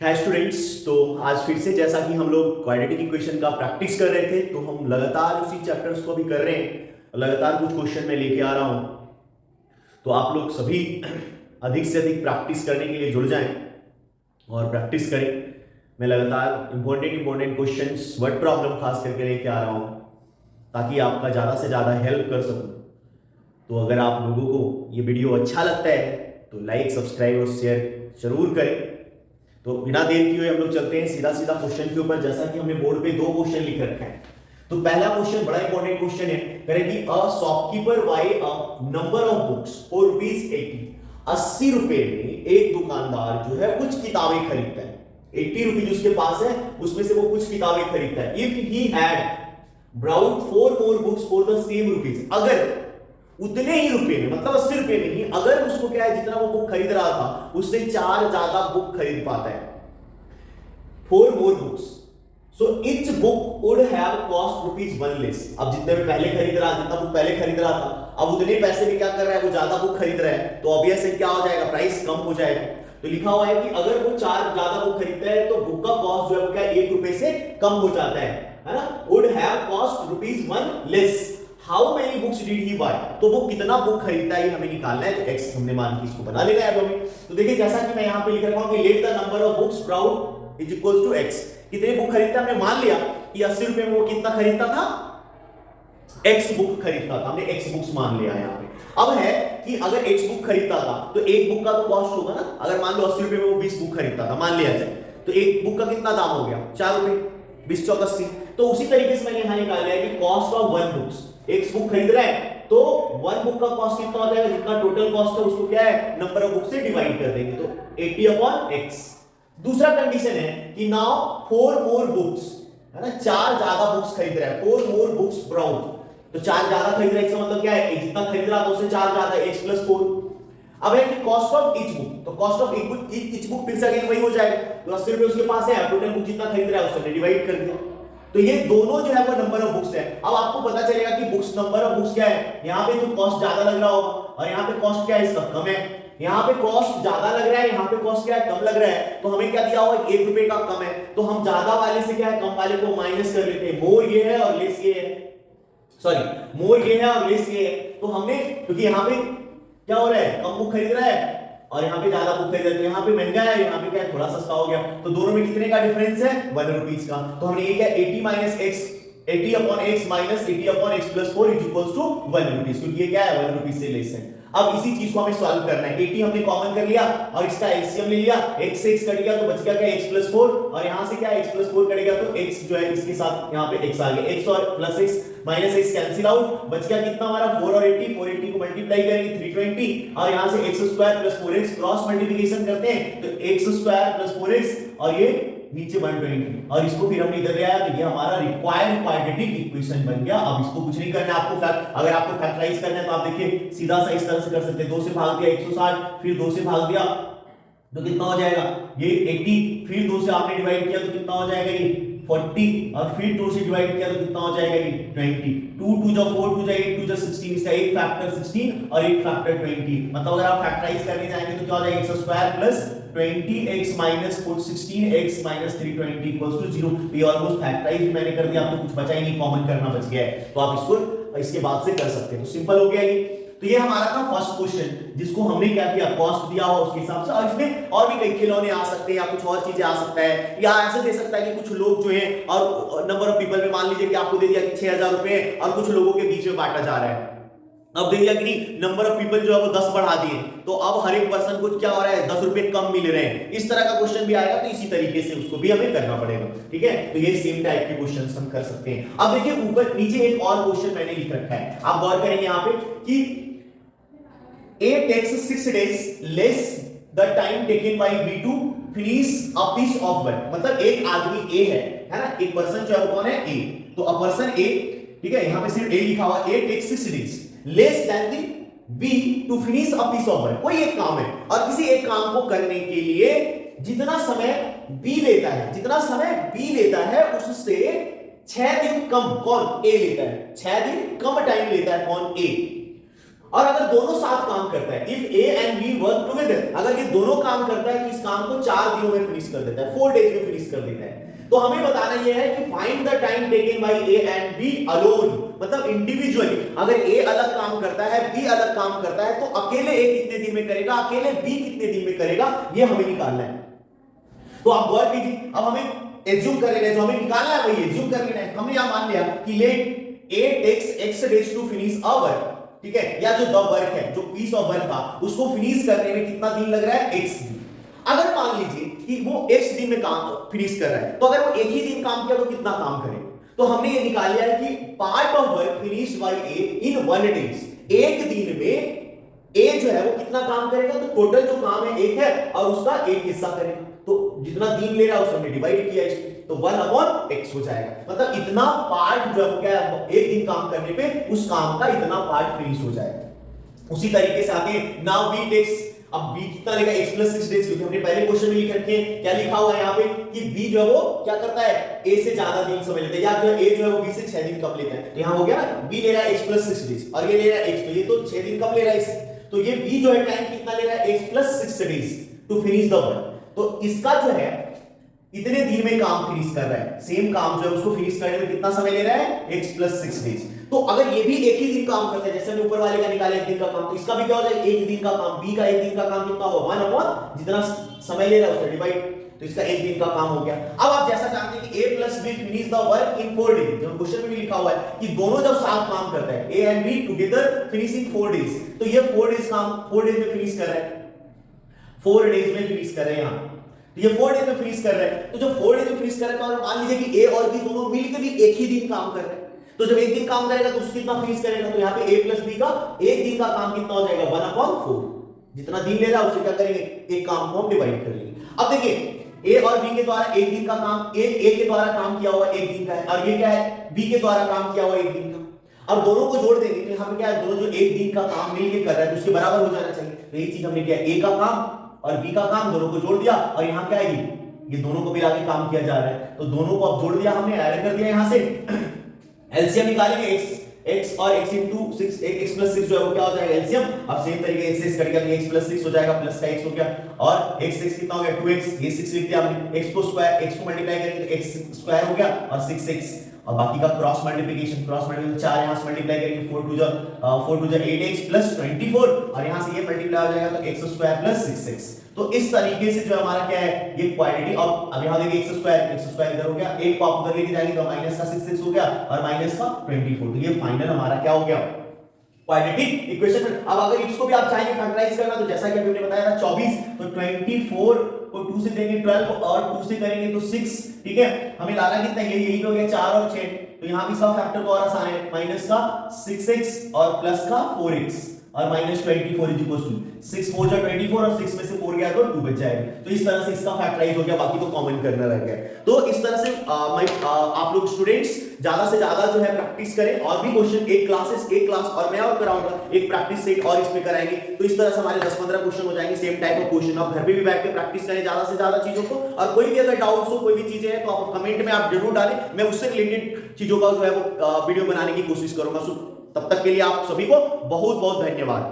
Hi students. तो आज फिर से जैसा कि हम लोग क्वाड्रेटिक इक्वेशन का प्रैक्टिस कर रहे थे, तो हम लगातार उसी चैप्टर्स को भी कर रहे हैं। लगातार कुछ क्वेश्चन मैं लेके आ रहा हूं, तो आप लोग सभी अधिक से अधिक प्रैक्टिस करने के लिए जुड़ जाएं और प्रैक्टिस करें। मैं लगातार इंपॉर्टेंट क्वेश्चंस वर्ड प्रॉब्लम खास करके लेके आ रहा हूं, ताकि आपका ज़्यादा से ज़्यादा हेल्प कर सकूं। तो अगर आप लोगों को ये वीडियो अच्छा लगता है तो लाइक, सब्सक्राइब और शेयर जरूर करें। तो बिना देर किए हम लोग चलते हैं सीधा सीधा क्वेश्चन के ऊपर। जैसा कि हमने बोर्ड पे दो क्वेश्चन लिख रखे हैं, तो पहला क्वेश्चन बड़ा इंपॉर्टेंट क्वेश्चन है। करें कि a shopkeeper buy a number of books for rupees 80 रुपए में एक दुकानदार जो है कुछ किताबें खरीदता है। 80 रुपीज उसके पास है, उसमें से वो कुछ किताबें खरीदता है। If he had brought 4 more books for the same rupees, अगर उतने ही रुपए में, मतलब 80 रुपए में ही, अगर उसको क्या है, जितना वो बुक खरीद रहा था उससे 4 ज्यादा बुक खरीद पाता है। 4 more books, so each book would have cost ₹1 less. अब जितने में पहले खरीद रहा, जितना बुक पहले खरीद रहा था, अब उतने पैसे में क्या कर रहा है, वो ज्यादा बुक खरीद रहा है, तो ऑब्वियस है क्या हो जाएगा, प्राइस कम हो जाएगा। तो लिखा हुआ है कि अगर वो 4 ज्यादा बुक खरीदता है तो बुक का कॉस्ट जो है वो क्या ₹1 से कम हो जाता है ना। Would have cost ₹1 less. How many books did he buy, तो वो कितना बुक खरीदता है ये हमें निकालना है। तो एक्स हमने मान के इसको बना लेना है हमें। तो देखिए जैसा कि मैं यहां पे लिख रखा हूं कि let the number of books brought is equal to X. कितने बुक खरीदता है हमने मान लिया कि 80 रुपए में वो कितना खरीदता था, एक्स बुक खरीदता था। हमने एक्स बुक्स मान लिया यहां पे। अब है कि अगर एक्स बुक खरीदता था तो एक बुक का तो कॉस्ट होगा ना। अगर मान लो 80 रुपए में वो 20 बुक खरीदता था, मान लिया जाए, तो एक बुक का कितना दाम हो गया, 4 रुपए, 20 चौक 80। तो उसी तरीके से मैंने यहां निकाला है कि कॉस्ट ऑफ 1 बुक्स, एक बुक खरीद रहा है तो 1 बुक का कॉस्ट कितना हो जाएगा, जितना टोटल कॉस्ट है उसको क्या है, नंबर ऑफ बुक से डिवाइड कर देंगे, तो 80/x। दूसरा कंडीशन है कि नाउ 4 more बुक्स, है ना, 4 ज्यादा बुक्स खरीद रहा है, 4 more बुक्स ब्राउन। तो 4 ज्यादा खरीद रहा है, इसका मतलब क्या है, जितना खरीद रहा था उससे 4 ज्यादा, x + 4। अब है कि कॉस्ट ऑफ ईच बुक, तो कॉस्ट ऑफ ईच बुक फिर से अगेन वही हो जाएगा। तो 80 रुपए उसके पास है, टोटल बुक जितना खरीद रहा है उससे डिवाइड कर दिया। तो ये दोनों जो है वो नंबर ऑफ बुक्स है। अब आपको पता चलेगा कि बुक्स, नंबर ऑफ बुक्स क्या है, यहाँ पे तो कॉस्ट ज्यादा लग रहा होगा और यहाँ पे कॉस्ट क्या है, इसका कम है। यहाँ पे कॉस्ट ज्यादा लग रहा है, यहाँ पे कॉस्ट क्या है, कम लग रहा है। तो हमें क्या दिया हुआ है, ₹1 का कम है, तो हम ज्यादा वाले से क्या है, कम वाले को माइनस कर लेते हैं। मोर ये है और लेस ये है, सॉरी मोर ये है और लेस ये है। तो हमने, क्योंकि यहाँ पे क्या हो रहा है, कम बुक खरीद रहा है और यहाँ पे ज्यादा बुक खरीद रहा है, यहाँ पे महंगा है, यहाँ पे क्या है, थोड़ा सस्ता हो गया। तो दोनों में कितने का डिफरेंस है, ₹1 का। तो हमने ये क्या, 80/x minus 80/x + 4 is equals to ₹1, क्योंकि ये क्या है, ₹1 से लेस है। अब इसी चीज को हमें सॉल्व करना है। 80 हमने कॉमन कर लिया और इसका एलसीएम ले लिया, x से x कट गया तो बच गया क्या, x + 4, और यहां से क्या, x + 4 कट गया तो x जो है इसके साथ यहां पे x आ गया, x और plus x minus x cancel out, बच गया कितना हमारा 4 और 80, 480 को मल्टीप्लाई करेंगे 320, और यहां से x² + 4x क्रॉस मल्टीप्लिकेशन करते हैं तो x² + 4x और ये नीचे 120, और इसको फिर हमने इधर ले आया तो ये हमारा रिक्वायर्ड क्वाड्रेटिक इक्वेशन बन गया। अब इसको कुछ नहीं करना है आपको, फैक्ट अगर आपको फैक्टराइज करना है तो आप देखिए सीधा सा इस तरह से कर सकते हैं। 2 से भाग दिया 160, फिर 2 से भाग दिया तो कितना हो जाएगा, ये 80, फिर 2 से आपने डिवाइड किया तो कितना हो जाएगा, ये 40, और फिर 2 से डिवाइड किया तो कितना हो जाएगा, ये 20। 2 2 जा 4, 2 जा 8, 2 जा 16, इसका एक फैक्टर 16 और एक फैक्टर 20। मतलब अगर आप फैक्टराइज करने जाएंगे तो क्या हो जाएगा, x² + 20x - 16x - 320 = 0। ये ऑलमोस्ट फैक्टराइज मैंने कर दिया, आपको कुछ बचा ही नहीं, कॉमन करना बच गया है, तो आप इसको इसके बाद से कर सकते हैं। तो सिंपल हो गया ये। तो ये हमारा था फर्स्ट क्वेश्चन, जिसको हमने क्या किया, कॉस्ट दिया हुआ उसके हिसाब से, और इसमें और भी कई खिलौने आ सकते हैं या कुछ और चीजें आ सकता है, या ऐसे दे सकता है कि कुछ लोग जो हैं, और नंबर ऑफ पीपल में मान लीजिए कि आपको दे दिया कि 6000 रुपए और कुछ लोगों के बीच में बांटा जा रहा है। अब दे दिया कि नहीं, नंबर ऑफ पीपल जो है वो 10 बढ़ा दिए, तो अब हर एक पर्सन को क्या हो रहा है, ₹10 कम मिल रहे हैं। इस तरह का क्वेश्चन भी आएगा, तो इसी तरीके से उसको भी हमें करना पड़ेगा, ठीक है। तो ये सेम टाइप के क्वेश्चंस हम कर सकते हैं। अब देखिए ऊपर नीचे एक और क्वेश्चन मैंने लिख रखा है, आप गौर करेंगे यहाँ पे कि A takes 6 days less the time taken by B to finish a piece of work। मतलब एक आदमी A है ना, एक पर्सन जो है वो कौन है, A। तो अ पर्सन A, ठीक है, यहाँ पे सिर्फ A लिखा हुआ, A takes 6 days less than the B to finish a piece of work। कोई एक काम है और किसी एक काम को करने के लिए जितना समय B लेता है, जितना समय B लेता है उससे 6 दिन कम कौन, A लेता है। 6 दिन कम टाइम लेता है कौन, A। और अगर दोनों साथ काम करता है, if A and B work together, अगर ये दोनों काम करता है कि इस काम को 4 दिनों में फिनिश कर देता है, 4 डेज में फिनिश कर देता है, तो हमें बताना यह है कि find the time taken by A and B alone, मतलब इंडिविजुअली। अगर ए अलग काम करता है, बी अलग काम करता है, तो अकेले ए कितने दिन में करेगा, अकेले बी कितने दिन में करेगा, ये हमें निकालना है। तो आप गौर कीजिए, अब हमें एज्यूम कर लेना है, जो हमें निकालना है वही एज्यूम कर लेना है। हमने यहां मान लिया कि let A takes X days to finish a work, ठीक है, या जो द वर्क है, जो पीस ऑफ वर्क था, उसको फिनिश करने में कितना दिन लग रहा है, एक्स दिन। अगर मान लीजिए कि वो एक्स दिन में काम फिनिश कर रहा है, तो अगर वो एक ही दिन काम किया तो कितना काम करेगा, तो हमने ये निकाल लिया है कि part of work finished by A in 1 days, एक दिन में ए जो है वो कितना काम करेगा, तो टोटल जो काम है एक है और उसका एक हिस्सा करेगा, तो जितना दिन ले रहा है उसने डिवाइड किया इसको, तो 1/x हो जाएगा, मतलब इतना पार्ट जो क्या है एक दिन काम करने पे उस काम का इतना पार्ट फिनिश हो जाएगा। उसी तरीके से आगे नाउ बी टेक्स, अब b कितना लेगा x + 6 डेज, क्योंकि हमने पहले क्वेश्चन में लिख रखे हैं, क्या लिखा हुआ है यहाँ पे कि b जो है वो क्या करता है, a से ज्यादा दिन समझ लेते हैं, या जो a जो है वो b से 6 दिन कम लेता है, तो यहाँ हो गया ना, b ले रहा है x + 6 डेज और ये ले रहा है x, तो ये तो 6 दिन कम ले रहा है इस, तो ये b जो है टाइम कितना ले रहा है, x + 6 days to finish the work, तो इसका जो है इतने दिन में काम फिनिश कर रहा है, सेम काम जो है उसको फिनिश करने में कितना समय ले रहा है, x + 6 डेज। तो अगर ये भी एक ही दिन काम करता है, जैसे हमने ऊपर वाले का निकाला एक दिन का काम, तो इसका भी क्या हो जाएगा, एक दिन का काम, b का एक दिन का काम कितना होगा, 1/, जितना समय ले रहा है उससे डिवाइड, तो इसका एक दिन का काम हो गया। अब आप जैसा जानते हैं कि a + b finish the work in 4 days, जो क्वेश्चन में भी लिखा हुआ है कि दोनों जब साथ काम करता है, a and b together finish in 4 days, तो ये 4 डेज काम 4 डेज में फिनिश कर रहा है, 4 डेज में फिनिश कर रहे हैं यहां, तो ये 4 डेज में फिनिश कर रहे हैं, तो जब 4 डेज में फिनिश कर रहे हैं, तो मान लीजिए कि a और b दोनों मिलकर भी एक ही दिन काम कर रहे हैं, तो जब एक दिन काम करेगा तो उसको कितना फिनिश करेगा, तो यहाँ पे a + b का एक दिन का काम कितना हो जाएगा, 1/4, जितना दिन ले रहा है उससे क्या करेंगे, एक काम को हम डिवाइड कर लेंगे। अब देखिए a और b के द्वारा एक दिन का काम, a के द्वारा काम किया हुआ एक दिन का है, और ये क्या है, b के द्वारा काम किया हुआ एक दिन का, अब दोनों को जोड़ देंगे तो यहाँ पे क्या है, दोनों जो एक दिन का काम मिलके कर रहा है तो उसके बराबर हो जाना चाहिए, तो यही चीज हमने किया, a का काम और b का काम दोनों को जोड़ दिया, और यहाँ क्या है, ये दोनों को मिला के काम किया जा रहा है, तो दोनों को अब जोड़ दिया हमने, ऐड कर दिया यहाँ से, एलसीएम निकालेंगे x और x into 6, x + 6 जो है वो क्या हो जाएगा, एलसीएम। अब सेम तरीके x से कट गया तो x + 6 हो जाएगा, प्लस का x हो गया, और x कितना हो गया, 2x, ये 6 लिख दिया हमने, x को मल्टीप्लाई करेंगे तो x² हो गया और 6x, और बाकी का क्रॉस मल्टीप्लिकेशन 4 यहां से मल्टीप्लाई करेंगे, 4 2 8x + 24, और यहां से ये मल्टीप्लाई हो जाएगा तो x² + 6x। तो इस तरीके से जो हमारा क्या है, ये क्वांटिटी, अब यहां देखिए x² इधर हो गया, एक को आप उधर लेके जाएंगे तो माइनस का 6x हो गया और माइनस का 24, तो ये फाइनल हमारा क्या हो गया, क्वाड्रेटिक इक्वेशन। अब अगर इसको भी आप चाहेंगे फैक्टराइज करना, तो जैसा कि हमने बताया था 24, तो 24 को 2 से देंगे 12 और 2 से करेंगे तो 6, ठीक है, हमें लाना कितना, ये यही हो गया 4 और 6, तो यहां भी इसका फैक्टर को और आसान है, माइनस का 6x और प्लस का 4x और माइनस 24 इज इक्वल टू 6 4 जा 24 और 6 में से 4 गया तो 2 बच जाएगा, तो इस तरह से इसका फैक्टराइज हो गया, बाकी तो कॉमन करना रह गया। तो इस तरह से आप लोग स्टूडेंट्स ज्यादा से ज्यादा जो है प्रैक्टिस करें, और भी क्वेश्चन एक क्लास और मैं और कराऊंगा, एक प्रैक्टिस सेट और इसमें कराएंगे, तो इस तरह से हमारे 10-15 क्वेश्चन हो जाएंगे सेम टाइप ऑफ क्वेश्चन। आप घर पे भी बैठ के प्रैक्टिस करें ज्यादा से ज्यादा चीजों को, और कोई भी अगर डाउट्स हो, कोई भी चीजें हैं तो आप कमेंट में आप जरूर डालें, मैं उससे रिलेटेड चीजों का जो है वो वीडियो बनाने की कोशिश करूंगा। तब तक के लिए आप सभी को बहुत बहुत धन्यवाद।